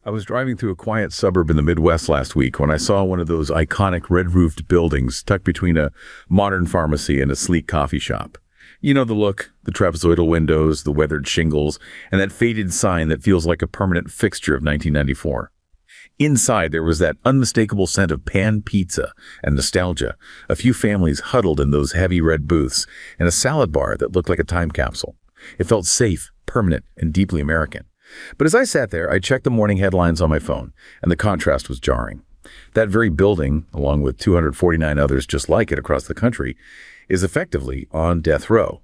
I was driving through a quiet suburb in the Midwest last week when I saw one of those iconic red-roofed buildings tucked between a modern pharmacy and a sleek coffee shop. You know the look, the trapezoidal windows, the weathered shingles, and that faded sign that feels like a permanent fixture of 1994. Inside, there was that unmistakable scent of pan pizza and nostalgia, a few families huddled in those heavy red booths, and a salad bar that looked like a time capsule. It felt safe, permanent, and deeply American. But as I sat there, I checked the morning headlines on my phone, and the contrast was jarring. That very building, along with 249 others just like it across the country, is effectively on death row.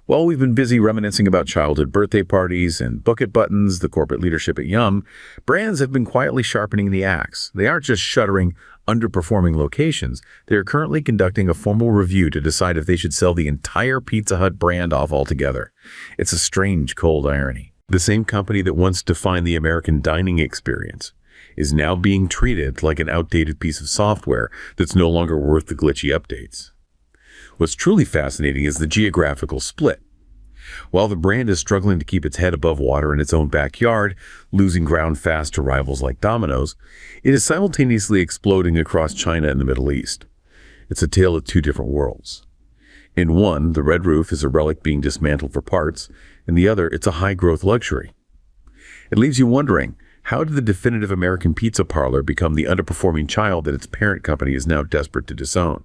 While we've been busy reminiscing about childhood birthday parties and book it buttons, the corporate leadership at Yum, brands have been quietly sharpening the axe. They aren't just shuttering underperforming locations. They are currently conducting a formal review to decide if they should sell the entire Pizza Hut brand off altogether. It's a strange, cold irony. The same company that once defined the American dining experience is now being treated like an outdated piece of software that's no longer worth the glitchy updates. What's truly fascinating is the geographical split. While the brand is struggling to keep its head above water in its own backyard, losing ground fast to rivals like Domino's, it is simultaneously exploding across China and the Middle East. It's a tale of two different worlds. In one, the red roof is a relic being dismantled for parts. In the other, it's a high-growth luxury. It leaves you wondering, how did the definitive American pizza parlor become the underperforming child that its parent company is now desperate to disown?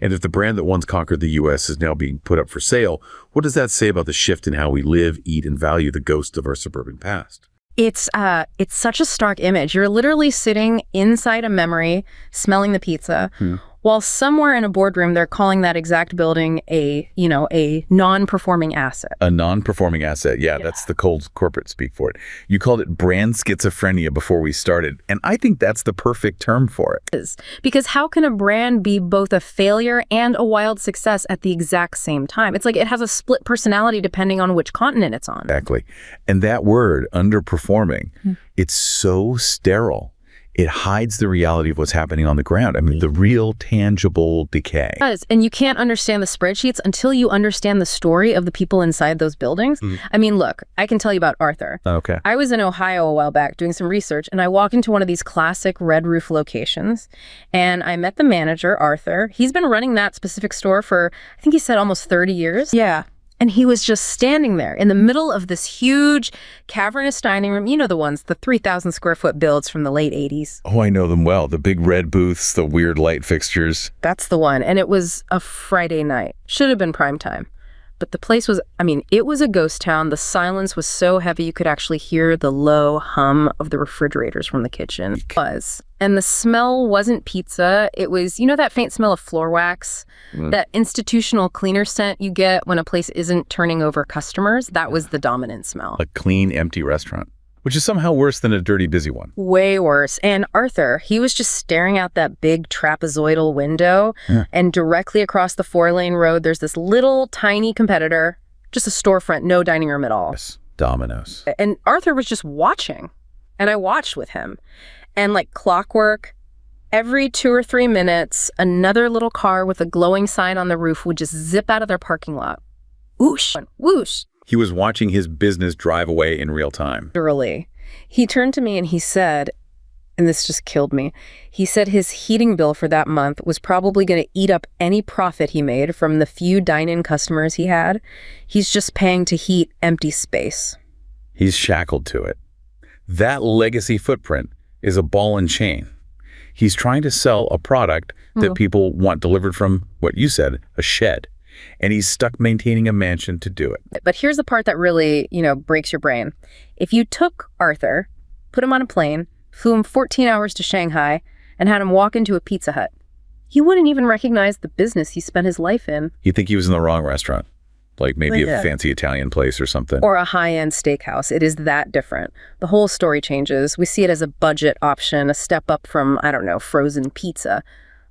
And if the brand that once conquered the U.S. is now being put up for sale, what does that say about the shift in how we live, eat, and value the ghosts of our suburban past? It's such a stark image. You're literally sitting inside a memory, smelling the pizza, while somewhere in a boardroom they're calling that exact building a non-performing asset. A non-performing asset. Yeah, that's the cold corporate speak for it. You called it brand schizophrenia before we started, and I think that's the perfect term for it. Because how can a brand be both a failure and a wild success at the exact same time? It's like it has a split personality depending on which continent it's on. Exactly. And that word, underperforming, it's so sterile. It hides the reality of what's happening on the ground. I mean, the real tangible decay. It does. And you can't understand the spreadsheets until you understand the story of the people inside those buildings. I mean, look, I can tell you about Arthur. Okay. I was in Ohio a while back doing some research, and I walked into one of these classic red roof locations, and I met the manager, Arthur. He's been running that specific store for, I think he said almost 30 years. Yeah. And he was just standing there in the middle of this huge cavernous dining room. You know the ones, the 3,000 square foot builds from the late 80s. Oh, I know them well. The big red booths, the weird light fixtures. That's the one. And it was a Friday night. Should have been prime time. But the place was, it was a ghost town. The silence was so heavy you could actually hear the low hum of the refrigerators from the kitchen. It was. And the smell wasn't pizza. It was, that faint smell of floor wax, that institutional cleaner scent you get when a place isn't turning over customers. That was the dominant smell. A clean, empty restaurant, which is somehow worse than a dirty, busy one. Way worse. And Arthur, he was just staring out that big trapezoidal window, and directly across the 4-lane road, there's this little tiny competitor, just a storefront, no dining room at all. Yes, Domino's. And Arthur was just watching, and I watched with him. And like clockwork, every 2 or 3 minutes, another little car with a glowing sign on the roof would just zip out of their parking lot. Whoosh, whoosh. He was watching his business drive away in real time. Literally. He turned to me and he said, and this just killed me, he said his heating bill for that month was probably going to eat up any profit he made from the few dine-in customers he had. He's just paying to heat empty space. He's shackled to it. That legacy footprint is a ball and chain. He's trying to sell a product that people want delivered from, what you said, a shed. And he's stuck maintaining a mansion to do it. But here's the part that really, breaks your brain. If you took Arthur, put him on a plane, flew him 14 hours to Shanghai, and had him walk into a Pizza Hut, you wouldn't even recognize the business he spent his life in. You'd think he was in the wrong restaurant, like maybe a fancy Italian place or something. Or a high-end steakhouse. It is that different. The whole story changes. We see it as a budget option, a step up from, frozen pizza.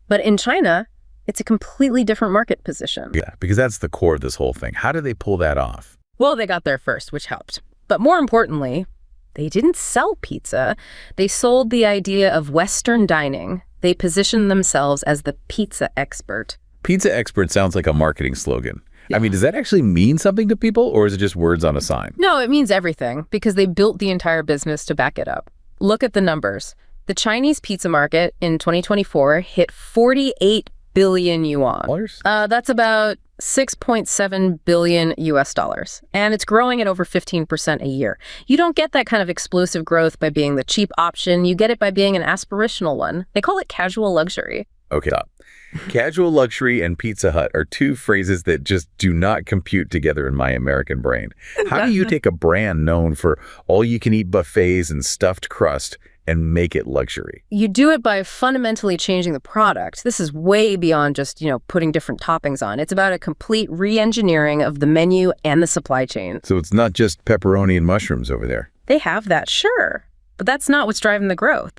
But in China, it's a completely different market position. Yeah, because that's the core of this whole thing. How did they pull that off? Well, they got there first, which helped. But more importantly, they didn't sell pizza. They sold the idea of Western dining. They positioned themselves as the pizza expert. Pizza expert sounds like a marketing slogan. I mean, does that actually mean something to people, or is it just words on a sign? No, it means everything, because they built the entire business to back it up. Look at the numbers. The Chinese pizza market in 2024 hit 48 billion yuan. Dollars? That's about 6.7 billion US dollars. And it's growing at over 15% a year. You don't get that kind of explosive growth by being the cheap option. You get it by being an aspirational one. They call it casual luxury. Okay, stop. Casual luxury and Pizza Hut are two phrases that just do not compute together in my American brain. How do you take a brand known for all-you-can-eat buffets and stuffed crust and make it luxury? You do it by fundamentally changing the product. This is way beyond just, putting different toppings on. It's about a complete re-engineering of the menu and the supply chain. So it's not just pepperoni and mushrooms over there. They have that, sure. But that's not what's driving the growth.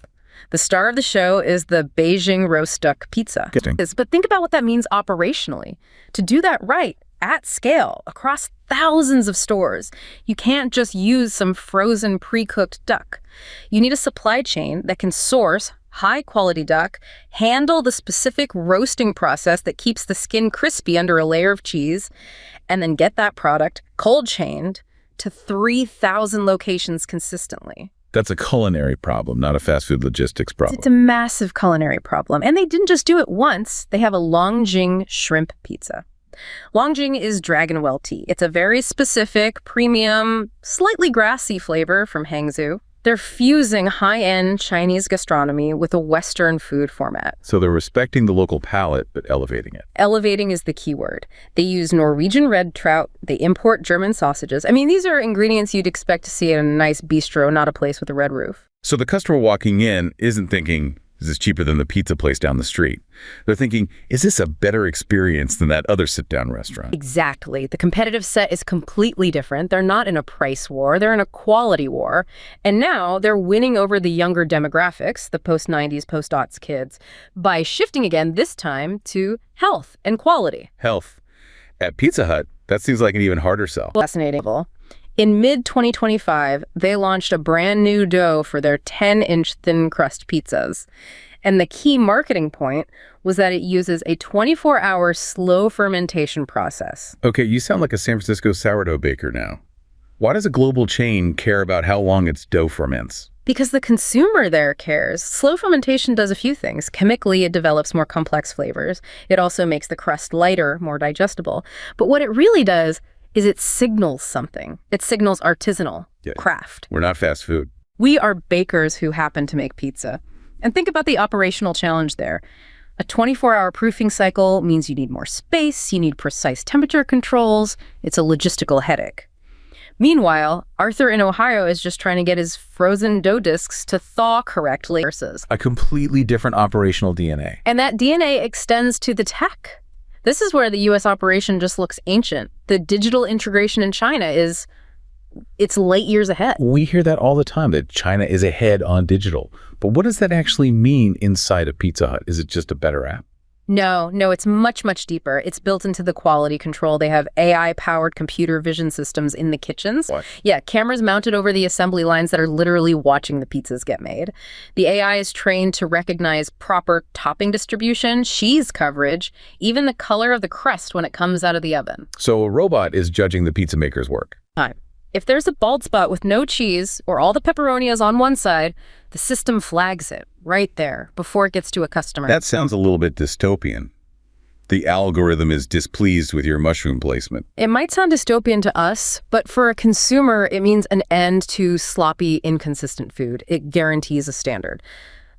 The star of the show is the Beijing roast duck pizza. But think about what that means operationally. To do that right, at scale, across thousands of stores, you can't just use some frozen pre-cooked duck. You need a supply chain that can source high-quality duck, handle the specific roasting process that keeps the skin crispy under a layer of cheese, and then get that product cold-chained to 3,000 locations consistently. That's a culinary problem, not a fast food logistics problem. It's a massive culinary problem. And they didn't just do it once. They have a Longjing shrimp pizza. Longjing is dragon well tea. It's a very specific, premium, slightly grassy flavor from Hangzhou. They're fusing high-end Chinese gastronomy with a Western food format. So they're respecting the local palate, but elevating it. Elevating is the key word. They use Norwegian red trout. They import German sausages. I mean, these are ingredients you'd expect to see in a nice bistro, not a place with a red roof. So the customer walking in isn't thinking, is this cheaper than the pizza place down the street? They're thinking, is this a better experience than that other sit-down restaurant? Exactly. The competitive set is completely different. They're not in a price war. They're in a quality war. And now they're winning over the younger demographics, the post-90s, post-aughts kids, by shifting again, this time, to health and quality. Health. At Pizza Hut, that seems like an even harder sell. Fascinating. In mid-2025, they launched a brand new dough for their 10-inch thin crust pizzas. And the key marketing point was that it uses a 24-hour slow fermentation process. Okay, you sound like a San Francisco sourdough baker now. Why does a global chain care about how long its dough ferments? Because the consumer there cares. Slow fermentation does a few things. Chemically, it develops more complex flavors. It also makes the crust lighter, more digestible. But what it really does is it signals something. It signals artisanal, craft. We're not fast food. We are bakers who happen to make pizza. And think about the operational challenge there. A 24-hour proofing cycle means you need more space, you need precise temperature controls. It's a logistical headache. Meanwhile, Arthur in Ohio is just trying to get his frozen dough discs to thaw correctly. A completely different operational DNA. And that DNA extends to the tech. This is where the U.S. operation just looks ancient. The digital integration in China it's late years ahead. We hear that all the time, that China is ahead on digital. But what does that actually mean inside of Pizza Hut? Is it just a better app? No, it's much, much deeper. It's built into the quality control. They have AI-powered computer vision systems in the kitchens. What? Yeah, cameras mounted over the assembly lines that are literally watching the pizzas get made. The AI is trained to recognize proper topping distribution, cheese coverage, even the color of the crust when it comes out of the oven. So a robot is judging the pizza maker's work. If there's a bald spot with no cheese or all the pepperoni is on one side, the system flags it right there before it gets to a customer. That sounds a little bit dystopian. The algorithm is displeased with your mushroom placement. It might sound dystopian to us, but for a consumer, it means an end to sloppy, inconsistent food. It guarantees a standard.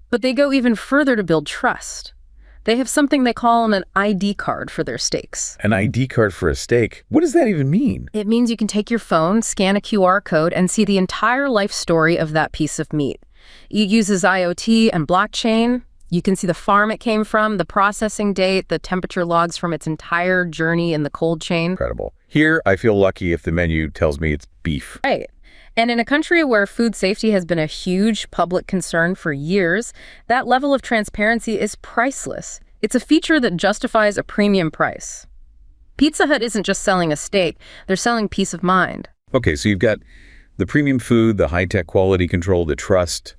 But they go even further to build trust. They have something they call an ID card for their steaks. An ID card for a steak? What does that even mean? It means you can take your phone, scan a QR code, and see the entire life story of that piece of meat. It uses IoT and blockchain. You can see the farm it came from, the processing date, the temperature logs from its entire journey in the cold chain. Incredible. Here, I feel lucky if the menu tells me it's beef. Right. And in a country where food safety has been a huge public concern for years, that level of transparency is priceless. It's a feature that justifies a premium price. Pizza Hut isn't just selling a steak, they're selling peace of mind. Okay, so you've got the premium food, the high-tech quality control, the trust.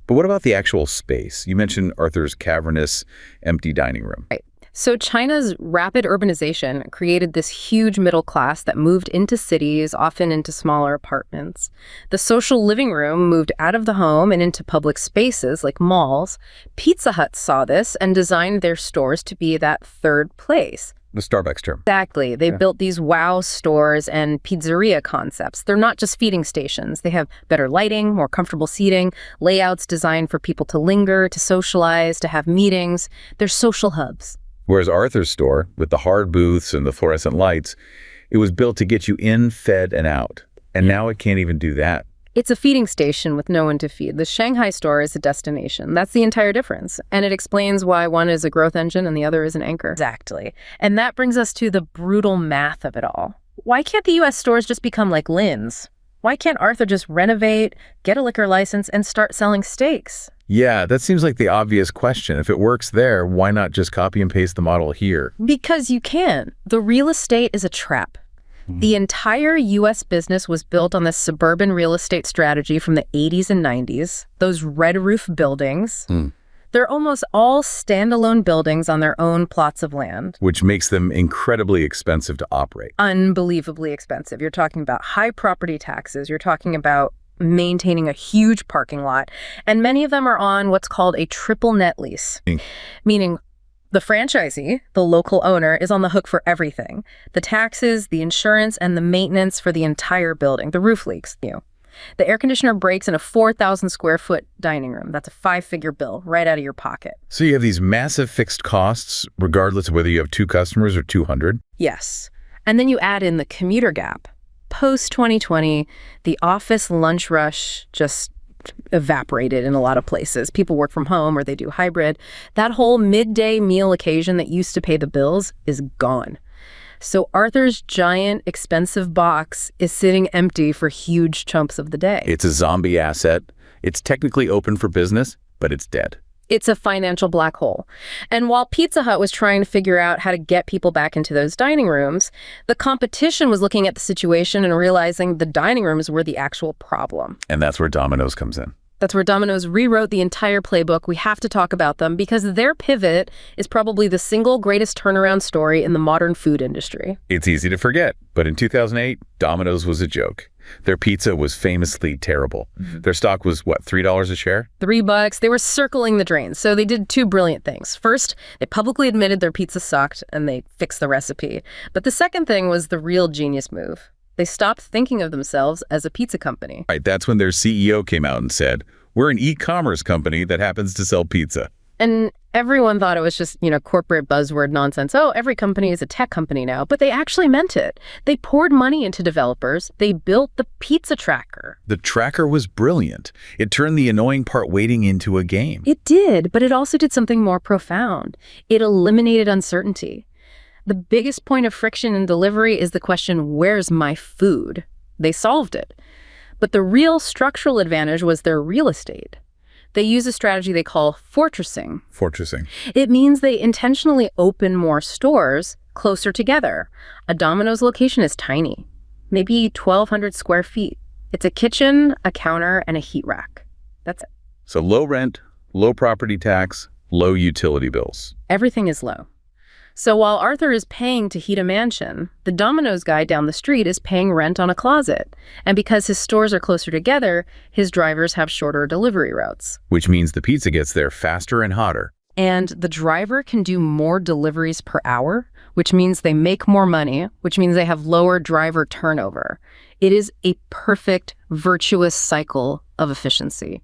But what about the actual space? You mentioned Arthur's cavernous, empty dining room. Right. So China's rapid urbanization created this huge middle class that moved into cities, often into smaller apartments. The social living room moved out of the home and into public spaces like malls. Pizza Hut saw this and designed their stores to be that third place. The Starbucks term. Exactly. They built these wow stores and pizzeria concepts. They're not just feeding stations. They have better lighting, more comfortable seating, layouts designed for people to linger, to socialize, to have meetings. They're social hubs. Whereas Arthur's store, with the hard booths and the fluorescent lights, it was built to get you in, fed, and out. And now it can't even do that. It's a feeding station with no one to feed. The Shanghai store is a destination. That's the entire difference. And it explains why one is a growth engine and the other is an anchor. Exactly. And that brings us to the brutal math of it all. Why can't the U.S. stores just become like Lynn's? Why can't Arthur just renovate, get a liquor license, and start selling steaks? Yeah, that seems like the obvious question. If it works there, why not just copy and paste the model here? Because you can. The real estate is a trap. The entire U.S. business was built on this suburban real estate strategy from the 80s and 90s. Those red roof buildings, they're almost all standalone buildings on their own plots of land. Which makes them incredibly expensive to operate. Unbelievably expensive. You're talking about high property taxes. You're talking about maintaining a huge parking lot. And many of them are on what's called a triple net lease, meaning the franchisee, the local owner, is on the hook for everything. The taxes, the insurance, and the maintenance for the entire building. The roof leaks. The air conditioner breaks in a 4,000 square foot dining room. That's a 5-figure bill right out of your pocket. So you have these massive fixed costs, regardless of whether you have 2 customers or 200? Yes. And then you add in the commuter gap. Post-2020, the office lunch rush just evaporated in a lot of places. People work from home or they do hybrid. That whole midday meal occasion that used to pay the bills is gone. So Arthur's giant, expensive box is sitting empty for huge chunks of the day. It's a zombie asset. It's technically open for business, but it's dead. It's a financial black hole. And while Pizza Hut was trying to figure out how to get people back into those dining rooms, the competition was looking at the situation and realizing the dining rooms were the actual problem. And that's where Domino's comes in. That's where Domino's rewrote the entire playbook. We have to talk about them because their pivot is probably the single greatest turnaround story in the modern food industry. It's easy to forget, but in 2008, Domino's was a joke. Their pizza was famously terrible. Their stock was, what, $3 a share? $3. They were circling the drain. So they did 2 brilliant things. First, they publicly admitted their pizza sucked and they fixed the recipe. But the second thing was the real genius move. They stopped thinking of themselves as a pizza company. Right, that's when their CEO came out and said, "We're an e-commerce company that happens to sell pizza." And everyone thought it was just, corporate buzzword nonsense. Oh, every company is a tech company now. But they actually meant it. They poured money into developers. They built the pizza tracker. The tracker was brilliant. It turned the annoying part waiting into a game. It did, but it also did something more profound. It eliminated uncertainty. The biggest point of friction in delivery is the question, where's my food? They solved it. But the real structural advantage was their real estate. They use a strategy they call fortressing. Fortressing. It means they intentionally open more stores closer together. A Domino's location is tiny, maybe 1,200 square feet. It's a kitchen, a counter, and a heat rack. That's it. So low rent, low property tax, low utility bills. Everything is low. So while Arthur is paying to heat a mansion, the Domino's guy down the street is paying rent on a closet. And because his stores are closer together, his drivers have shorter delivery routes. Which means the pizza gets there faster and hotter. And the driver can do more deliveries per hour, which means they make more money, which means they have lower driver turnover. It is a perfect, virtuous cycle of efficiency.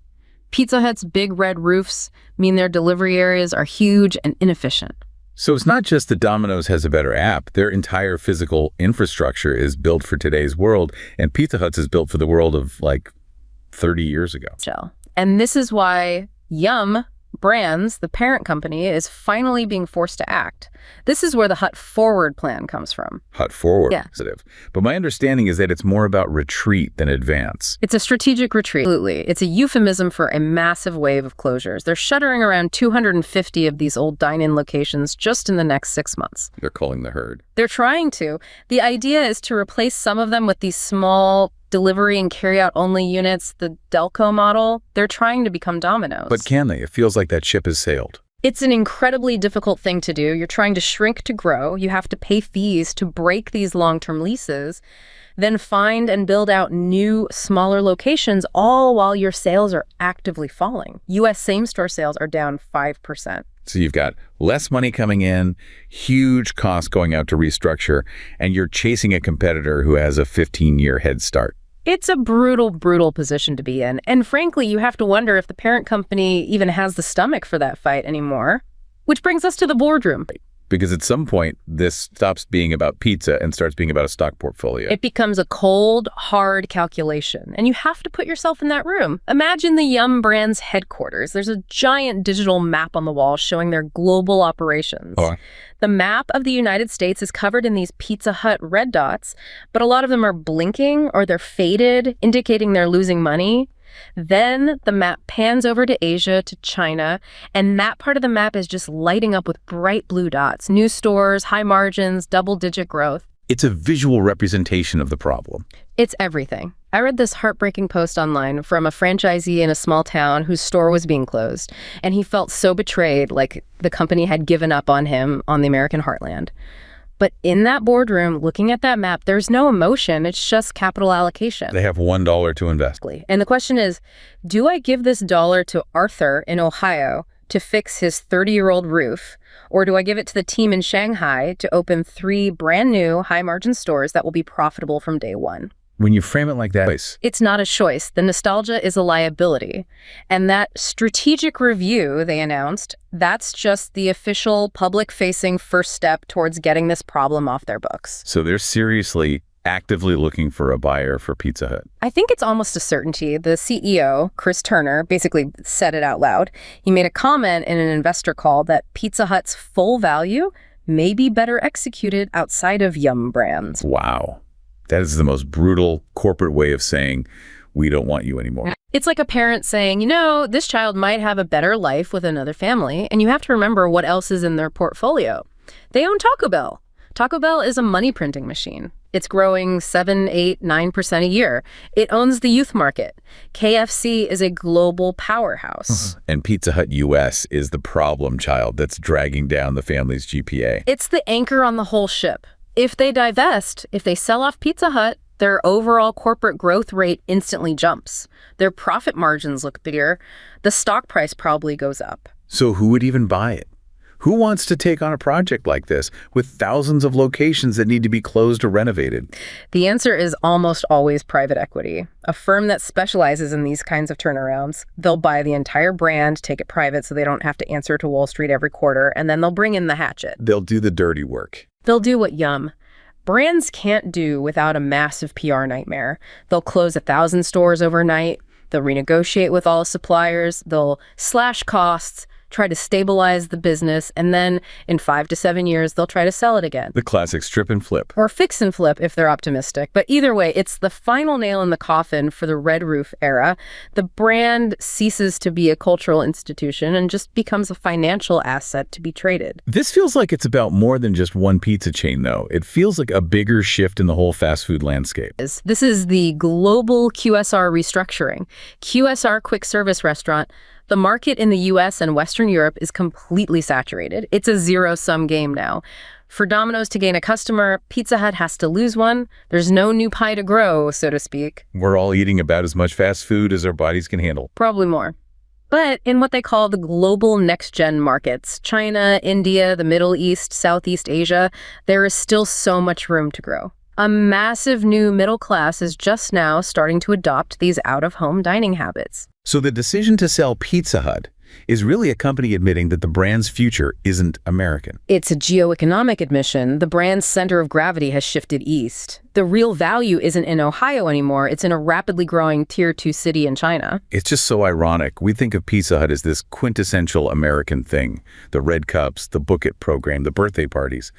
Pizza Hut's big red roofs mean their delivery areas are huge and inefficient. So it's not just that Domino's has a better app. Their entire physical infrastructure is built for today's world, and Pizza Hut's is built for the world of, 30 years ago. And this is why Yum Brands, the parent company, is finally being forced to act. This is where the Hut Forward plan comes from. Hut Forward. Yeah. Positive. But my understanding is that it's more about retreat than advance. It's a strategic retreat. Absolutely. It's a euphemism for a massive wave of closures. They're shuttering around 250 of these old dine-in locations just in the next 6 months. They're culling the herd. They're trying to. The idea is to replace some of them with these small delivery and carry-out only units, the Delco model. They're trying to become Domino's. But can they? It feels like that ship has sailed. It's an incredibly difficult thing to do. You're trying to shrink to grow. You have to pay fees to break these long-term leases, then find and build out new, smaller locations, all while your sales are actively falling. U.S. same-store sales are down 5%. So you've got less money coming in, huge costs going out to restructure, and you're chasing a competitor who has a 15-year head start. It's a brutal, brutal position to be in. And frankly, you have to wonder if the parent company even has the stomach for that fight anymore. Which brings us to the boardroom. Because at some point, this stops being about pizza and starts being about a stock portfolio. It becomes a cold, hard calculation, and you have to put yourself in that room. Imagine the Yum brand's headquarters. There's a giant digital map on the wall showing their global operations. Oh. The map of the United States is covered in these Pizza Hut red dots, but a lot of them are blinking or they're faded, indicating they're losing money. Then the map pans over to Asia, to China, and that part of the map is just lighting up with bright blue dots, new stores, high margins, double-digit growth. It's a visual representation of the problem. It's everything. I read this heartbreaking post online from a franchisee in a small town whose store was being closed, and he felt so betrayed, like the company had given up on him on the American heartland. But in that boardroom, looking at that map, there's no emotion. It's just capital allocation. They have $1 to invest. And the question is, do I give this dollar to Arthur in Ohio to fix his 30-year-old roof, or do I give it to the team in Shanghai to open 3 brand new high-margin stores that will be profitable from day one? When you frame it like that, It's not a choice. The nostalgia is a liability. And that strategic review they announced, that's just the official public-facing first step towards getting this problem off their books. So they're seriously actively looking for a buyer for Pizza Hut. I think it's almost a certainty. The CEO, Chris Turner, basically said it out loud. He made a comment in an investor call that Pizza Hut's full value may be better executed outside of Yum brands. Wow. That is the most brutal corporate way of saying, we don't want you anymore. It's like a parent saying, you know, this child might have a better life with another family, and you have to remember what else is in their portfolio. They own Taco Bell. Taco Bell is a money printing machine. It's growing 7, 8, 9% a year. It owns the youth market. KFC is a global powerhouse. And Pizza Hut US is the problem child that's dragging down the family's GPA. It's the anchor on the whole ship. If they divest, if they sell off Pizza Hut, their overall corporate growth rate instantly jumps. Their profit margins look bigger. The stock price probably goes up. So who would even buy it? Who wants to take on a project like this with thousands of locations that need to be closed or renovated? The answer is almost always private equity, a firm that specializes in these kinds of turnarounds. They'll buy the entire brand, take it private so they don't have to answer to Wall Street every quarter, and then they'll bring in the hatchet. They'll do the dirty work. They'll do what Yum brands can't do without a massive PR nightmare. They'll close 1,000 stores overnight. They'll renegotiate with all suppliers. They'll slash costs, try to stabilize the business, and then in 5 to 7 years, they'll try to sell it again. The classic strip and flip. Or fix and flip if they're optimistic. But either way, it's the final nail in the coffin for the Red Roof era. The brand ceases to be a cultural institution and just becomes a financial asset to be traded. This feels like it's about more than just one pizza chain, though. It feels like a bigger shift in the whole fast food landscape. This is the global QSR restructuring. QSR, quick service restaurant. The market in the US and Western Europe is completely saturated. It's a zero-sum game now. For Domino's to gain a customer, Pizza Hut has to lose one. There's no new pie to grow, so to speak. We're all eating about as much fast food as our bodies can handle. Probably more. But in what they call the global next-gen markets, China, India, the Middle East, Southeast Asia, there is still so much room to grow. A massive new middle class is just now starting to adopt these out-of-home dining habits. So the decision to sell Pizza Hut is really a company admitting that the brand's future isn't American. It's a geoeconomic admission. The brand's center of gravity has shifted east. The real value isn't in Ohio anymore. It's in a rapidly growing Tier 2 city in China. It's just so ironic. We think of Pizza Hut as this quintessential American thing. The red cups, the book it program, the birthday parties.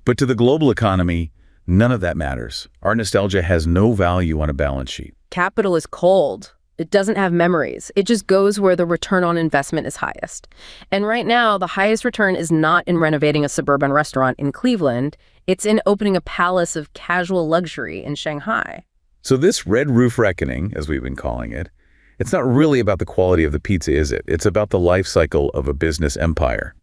But to the global economy, none of that matters. Our nostalgia has no value on a balance sheet. Capital is cold. It doesn't have memories. It just goes where the return on investment is highest. And right now, the highest return is not in renovating a suburban restaurant in Cleveland. It's in opening a palace of casual luxury in Shanghai. So this Red Roof reckoning, as we've been calling it, It's not really about the quality of the pizza, is it? It's about the life cycle of a business empire.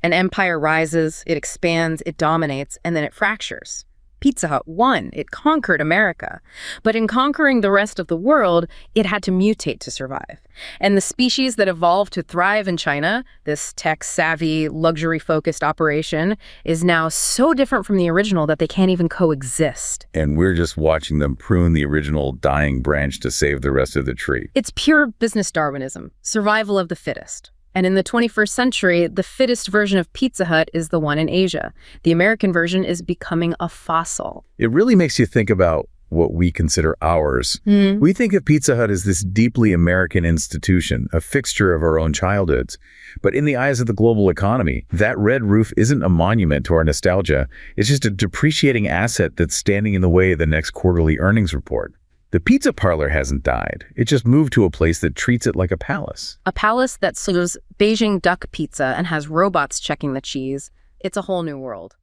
An empire rises, it expands, it dominates, and then it fractures. Pizza Hut won. It conquered America. But in conquering the rest of the world, it had to mutate to survive. And the species that evolved to thrive in China, this tech-savvy, luxury-focused operation, is now so different from the original that they can't even coexist. And we're just watching them prune the original dying branch to save the rest of the tree. It's pure business Darwinism, survival of the fittest. And in the 21st century, the fittest version of Pizza Hut is the one in Asia. The American version is becoming a fossil. It really makes you think about what we consider ours. We think of Pizza Hut as this deeply American institution, a fixture of our own childhoods. But in the eyes of the global economy, that red roof isn't a monument to our nostalgia. It's just a depreciating asset that's standing in the way of the next quarterly earnings report. The pizza parlor hasn't died. It just moved to a place that treats it like a palace. A palace that serves Beijing duck pizza and has robots checking the cheese. It's a whole new world.